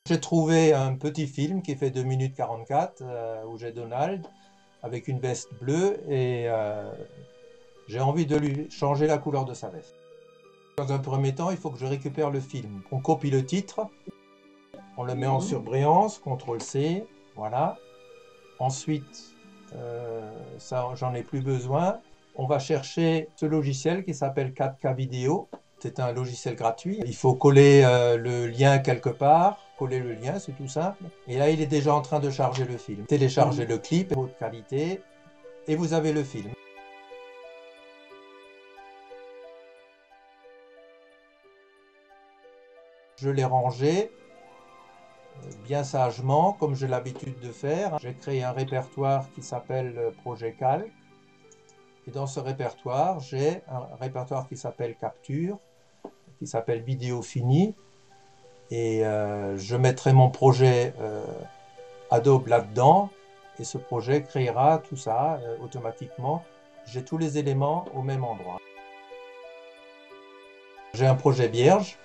J'ai trouvé un petit film qui fait 2 minutes 44 où j'ai Donald avec une veste bleue et j'ai envie de lui changer la couleur de sa veste. Dans un premier temps, il faut que je récupère le film. On copie le titre, on le met en surbrillance, CTRL-C, voilà. Ensuite, ça, j'en ai plus besoin. On va chercher ce logiciel qui s'appelle 4K Vidéo. C'est un logiciel gratuit. Il faut coller le lien quelque part. Coller le lien, c'est tout simple. Et là, il est déjà en train de charger le film. Téléchargez le clip, haute qualité, et vous avez le film. Je l'ai rangé bien sagement, comme j'ai l'habitude de faire. J'ai créé un répertoire qui s'appelle Projet Calc. Et dans ce répertoire, j'ai un répertoire qui s'appelle Capture, qui s'appelle Vidéo finie. Et je mettrai mon projet Adobe là-dedans. Et ce projet créera tout ça automatiquement. J'ai tous les éléments au même endroit. J'ai un projet vierge.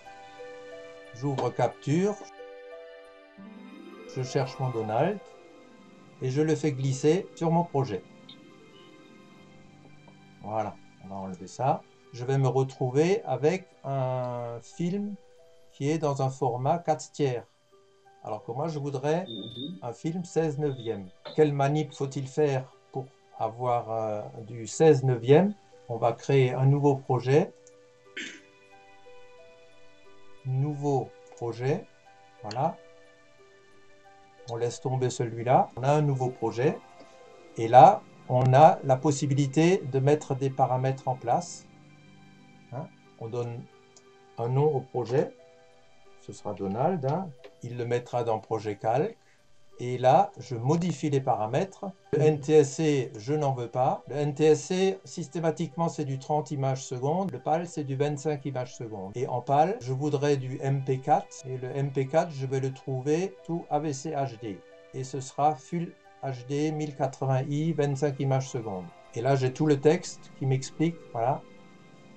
J'ouvre Capture. Je cherche mon Donald. Et je le fais glisser sur mon projet. Voilà, on va enlever ça. Je vais me retrouver avec un film qui est dans un format 4 tiers. Alors que moi, je voudrais un film 16 neuvième. Quelle manip faut-il faire pour avoir du 16 neuvième? On va créer un nouveau projet. Nouveau projet. Voilà. On laisse tomber celui-là. On a un nouveau projet. Et là, on a la possibilité de mettre des paramètres en place. Hein. On donne un nom au projet. Ce sera Donald. Hein. Il le mettra dans Projet Calc. Et là, je modifie les paramètres. Le NTSC, je n'en veux pas. Le NTSC, systématiquement, c'est du 30 images secondes. Le PAL, c'est du 25 images secondes. Et en PAL, je voudrais du MP4. Et le MP4, je vais le trouver tout AVC HD. Et ce sera Full HD 1080i, 25 images secondes. Et là, j'ai tout le texte qui m'explique, voilà,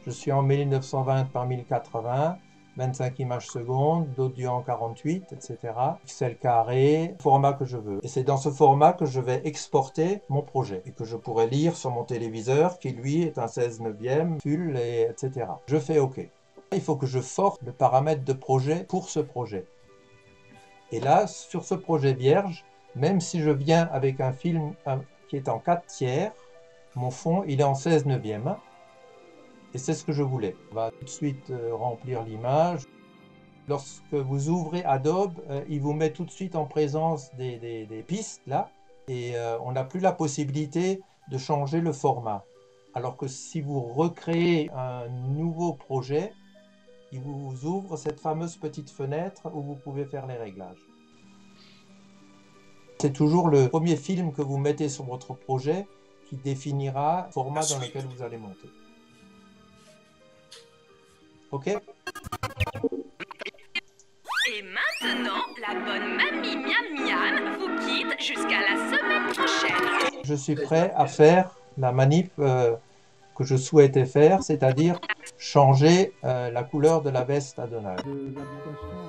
je suis en 1920 par 1080, 25 images secondes, d'audio en 48, etc. Pixel carré, format que je veux. Et c'est dans ce format que je vais exporter mon projet et que je pourrai lire sur mon téléviseur qui lui est un 16 neuvième, full, et etc. Je fais OK. Il faut que je force le paramètre de projet pour ce projet. Et là, sur ce projet vierge, même si je viens avec un film qui est en 4 tiers, mon fond, il est en 16 neuvième. Et c'est ce que je voulais. On va tout de suite remplir l'image. Lorsque vous ouvrez Adobe, il vous met tout de suite en présence des pistes là. Et on n'a plus la possibilité de changer le format. Alors que si vous recréez un nouveau projet, il vous ouvre cette fameuse petite fenêtre où vous pouvez faire les réglages. C'est toujours le premier film que vous mettez sur votre projet qui définira le format dans lequel vous allez monter. OK? Et maintenant, la bonne mamie Miam Miam vous quitte jusqu'à la semaine prochaine. Je suis prêt à faire la manip que je souhaitais faire, c'est-à-dire changer la couleur de la veste à Donald.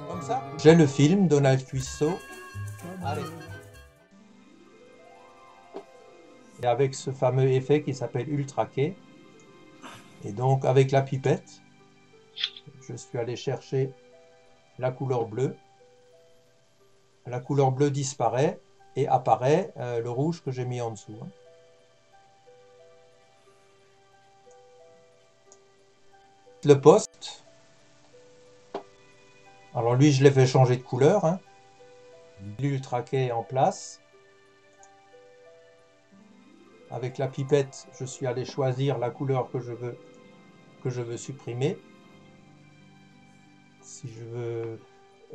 Comme ça, j'ai le film Donald Cuissot. Allez. Et avec ce fameux effet qui s'appelle Ultra Key. Et donc avec la pipette, je suis allé chercher la couleur bleue. La couleur bleue disparaît et apparaît le rouge que j'ai mis en dessous. Le poste, alors lui je l'ai fait changer de couleur. Hein. L'Ultra Key en place. Avec la pipette, je suis allé choisir la couleur que je veux supprimer. Si je veux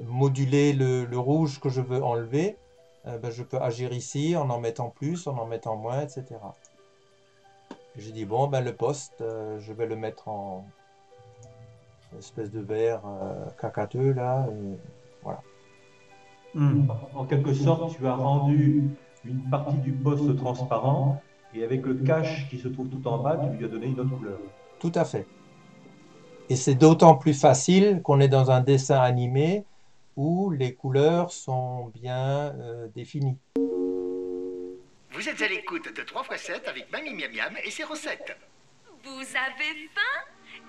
moduler le rouge que je veux enlever, ben je peux agir ici en mettant plus, en mettant moins, etc. J'ai dit, bon, ben le poste, je vais le mettre en espèce de vert cacateux, là, et voilà. En quelque sorte, tu as rendu une partie du poste transparent et avec le cache qui se trouve tout en bas, tu lui as donné une autre couleur. Tout à fait. Et c'est d'autant plus facile qu'on est dans un dessin animé où les couleurs sont bien définies. Vous êtes à l'écoute de 3x7 avec Mamie Miam Miam et ses recettes. Vous avez faim?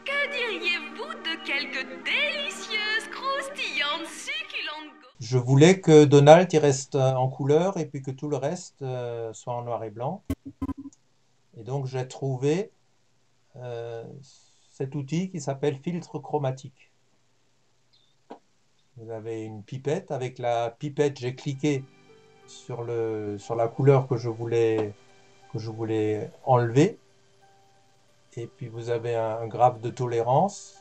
Que diriez-vous de quelques délicieuses, croustillantes, succulentes gaufres? Je voulais que Donald il reste en couleur et puis que tout le reste soit en noir et blanc. Et donc j'ai trouvé cet outil qui s'appelle filtre chromatique. Vous avez une pipette. Avec la pipette, j'ai cliqué sur la couleur que je voulais enlever. Et puis vous avez un graphe de tolérance.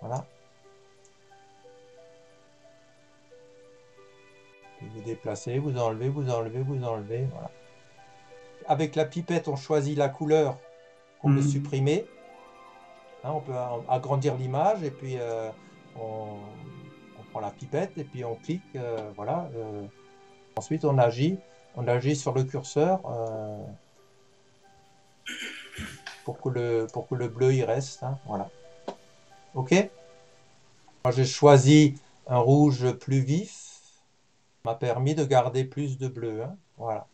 Voilà. Puis vous déplacez, vous enlevez, vous enlevez, vous enlevez. Voilà. Avec la pipette, on choisit la couleur qu'on veut supprimer. Hein, on peut agrandir l'image et puis on prend la pipette et puis on clique. Voilà. Ensuite, on agit sur le curseur pour que le bleu y reste. Hein, voilà. OK? Moi, j'ai choisi un rouge plus vif. Ça m'a permis de garder plus de bleu. Hein, voilà.